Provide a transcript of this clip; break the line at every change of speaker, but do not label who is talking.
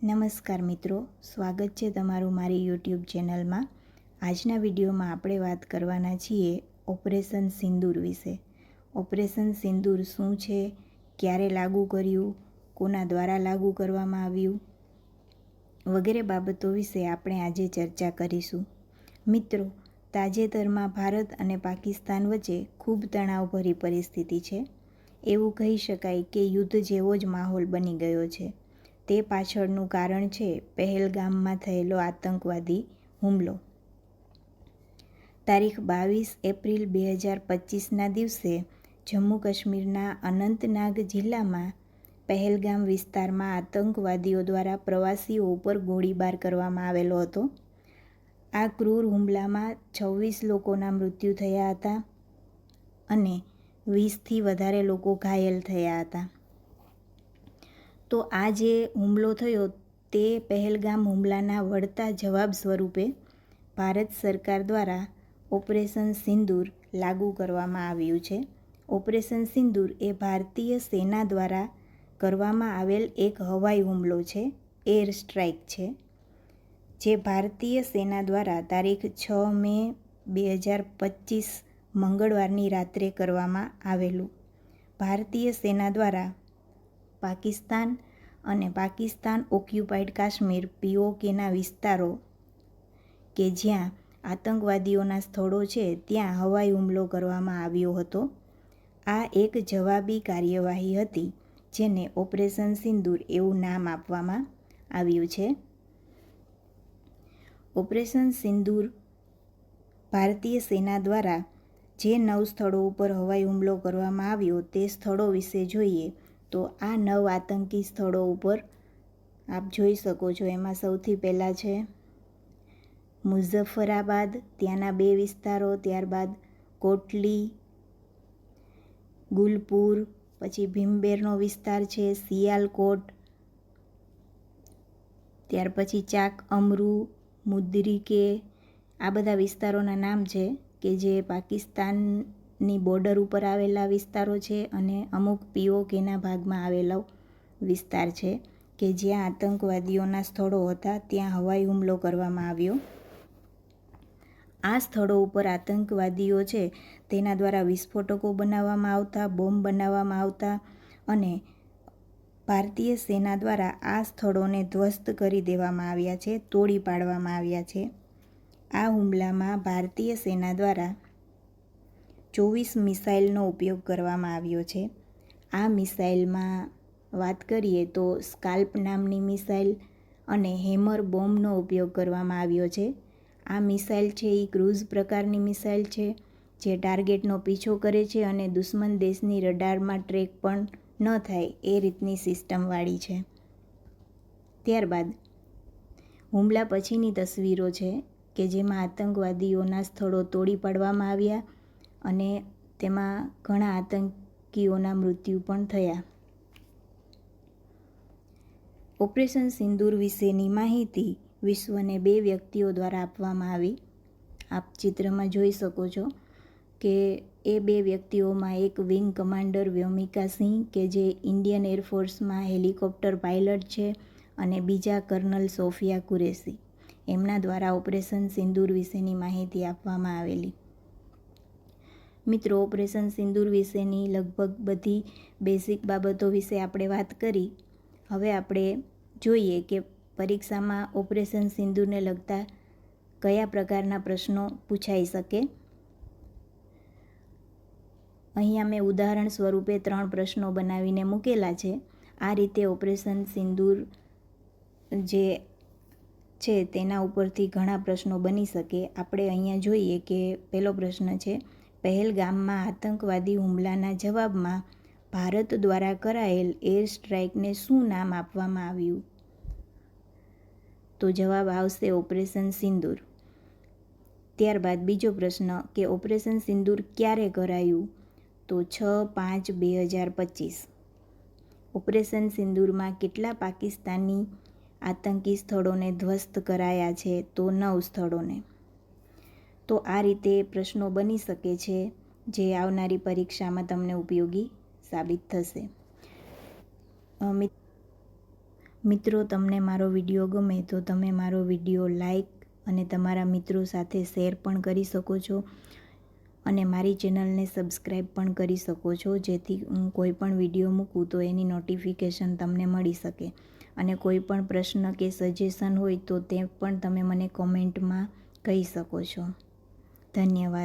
નમસ્કાર મિત્રો, સ્વાગત છે તમારું મારી યુટ્યુબ ચેનલમાં। આજના વિડીયોમાં આપણે વાત કરવાના છીએ ઓપરેશન સિંદૂર વિશે। ઓપરેશન સિંદૂર શું છે, ક્યારે લાગુ કર્યું, કોના દ્વારા લાગુ કરવામાં આવ્યું વગેરે બાબતો વિશે આપણે આજે ચર્ચા કરીશું। મિત્રો, તાજેતરમાં ભારત અને પાકિસ્તાન વચ્ચે ખૂબ તણાવભરી પરિસ્થિતિ છે। એવું કહી શકાય કે યુદ્ધ જેવો જ માહોલ બની ગયો છે। તે પાછળનું કારણ છે પહેલગામમાં થયેલો આતંકવાદી હુમલો। તારીખ 22 એપ્રિલ 2025ના દિવસે જમ્મુ કાશ્મીરના અનંતનાગ જિલ્લામાં પહેલગામ વિસ્તારમાં આતંકવાદીઓ દ્વારા પ્રવાસીઓ ઉપર ગોળીબાર કરવામાં આવેલો હતો। આ ક્રૂર હુમલામાં 26 લોકોના મૃત્યુ થયા હતા અને 20થી વધારે લોકો ઘાયલ થયા હતા। તો આ જે હુમલો થયો તે પહેલગામ હુમલાના વળતા જવાબ સ્વરૂપે ભારત સરકાર દ્વારા ઓપરેશન સિંદૂર લાગુ કરવામાં આવ્યું છે। ઓપરેશન સિંદૂર એ ભારતીય સેના દ્વારા કરવામાં આવેલ એક હવાઈ હુમલો છે, એર સ્ટ્રાઇક છે, જે ભારતીય સેના દ્વારા તારીખ 6 મે 2025 મંગળવારની રાત્રે કરવામાં આવેલું। ભારતીય સેના દ્વારા પાકિસ્તાન અને પાકિસ્તાન ઓક્યુપાઈડ કાશ્મીર POKના વિસ્તારો કે જ્યાં આતંકવાદીઓના સ્થળો છે ત્યાં હવાઈ હુમલો કરવામાં આવ્યો હતો। આ એક જવાબી કાર્યવાહી હતી જેને ઓપરેશન સિંદૂર એવું નામ આપવામાં આવ્યું છે। ઓપરેશન સિંદૂર ભારતીય સેના દ્વારા જે 9 સ્થળો ઉપર હવાઈ હુમલો કરવામાં આવ્યો તે સ્થળો વિશે જોઈએ તો આ 9 આતંકી સ્થળો ઉપર આપ જોઈ શકો છો। એમાં સૌથી પહેલાં છે મુઝફ્ફરાબાદ, ત્યાંના 2 વિસ્તારો, ત્યારબાદ કોટલી, ગુલપુર, પછી ભીમબેરનો વિસ્તાર છે, સિયાલકોટ, ત્યાર પછી ચાક અમરૂ, મુદ્રિકે, આ બધા વિસ્તારોના નામ છે કે જે પાકિસ્તાનની બોર્ડર ઉપર આવેલા વિસ્તારો છે અને અમુક POKના ભાગમાં આવેલો વિસ્તાર છે કે જ્યાં આતંકવાદીઓના સ્થળો હતા ત્યાં હવાઈ હુમલો કરવામાં આવ્યો। આ સ્થળો ઉપર આતંકવાદીઓ છે તેના દ્વારા વિસ્ફોટકો બનાવવામાં આવતા, બોમ્બ બનાવવામાં આવતા અને ભારતીય સેના દ્વારા આ સ્થળોને ધ્વસ્ત કરી દેવામાં આવ્યા છે, તોડી પાડવામાં આવ્યા છે। આ હુમલામાં ભારતીય સેના દ્વારા 24 મિસાઇલનો ઉપયોગ કરવામાં આવ્યો છે। આ મિસાઇલમાં વાત કરીએ તો સ્કાલ્પ નામની મિસાઇલ અને હેમર બોમ્બનો ઉપયોગ કરવામાં આવ્યો છે। આ મિસાઇલ છે એ ક્રૂઝ પ્રકારની મિસાઇલ છે જે ટાર્ગેટનો પીછો કરે છે અને દુશ્મન દેશની રડારમાં ટ્રેક પણ ન થાય એ રીતની સિસ્ટમવાળી છે। ત્યારબાદ હુમલા પછીની તસવીરો છે કે જેમાં આતંકવાદીઓના સ્થળો તોડી પાડવામાં આવ્યા અને તેમાં ઘણા આતંકીઓના મૃત્યુ પણ થયા। ઓપરેશન સિંદૂર વિશેની માહિતી વિશ્વને 2 વ્યક્તિઓ દ્વારા આપવામાં આવી। આપ ચિત્રમાં જોઈ શકો છો કે એ 2 વ્યક્તિઓમાં એક વિંગ કમાન્ડર વ્યોમિકા સિંહ કે જે ઇન્ડિયન એરફોર્સમાં હેલિકોપ્ટર પાયલટ છે અને બીજા કર્નલ સોફિયા કુરેશી, એમના દ્વારા ઓપરેશન સિંદૂર વિશેની માહિતી આપવામાં આવેલી। મિત્રો, ઓપરેશન સિંદૂર વિશેની લગભગ બધી બેઝિક બાબતો વિશે આપણે વાત કરી। હવે આપણે જોઈએ કે પરીક્ષામાં ઓપરેશન સિંદૂરને લગતા કયા પ્રકારના પ્રશ્નો પૂછાઈ શકે। અહીંયા મેં ઉદાહરણ સ્વરૂપે 3 પ્રશ્નો બનાવીને મૂકેલા છે। આ રીતે ઓપરેશન સિંદૂર જે છે તેના ઉપરથી ઘણા પ્રશ્નો બની શકે। આપણે અહીંયા જોઈએ કે પહેલો પ્રશ્ન છે, પહેલગામમાં આતંકવાદી હુમલાના જવાબમાં ભારત દ્વારા કરાયેલ એર સ્ટ્રાઇકને શું નામ આપવામાં આવ્યું? તો જવાબ આવશે ઓપરેશન સિંદૂર। ત્યારબાદ બીજો પ્રશ્ન કે ઓપરેશન સિંદૂર ક્યારે કરાયું? તો 6/5/2025। ઓપરેશન સિંદૂરમાં કેટલા પાકિસ્તાની આતંકી સ્થળોને ધ્વસ્ત કરાયા છે? તો 9 સ્થળોને। તો આ રીતે પ્રશ્નો બની શકે છે જે આવનારી પરીક્ષામાં તમને ઉપયોગી સાબિત થશે। મિત્રો, તમને મારો વિડીયો ગમે તો તમે મારો વિડીયો લાઈક અને તમારા મિત્રો સાથે શેર પણ કરી શકો છો અને મારી ચેનલને સબસ્ક્રાઈબ પણ કરી શકો છો, જેથી હું કોઈ પણ વિડીયો મૂકું તો એની નોટિફિકેશન તમને મળી શકે. અને કોઈ પણ પ્રશ્ન કે સજેશન હોય તો તે પણ તમે મને કોમેન્ટમાં કહી શકો છો. ધન્યવાદ.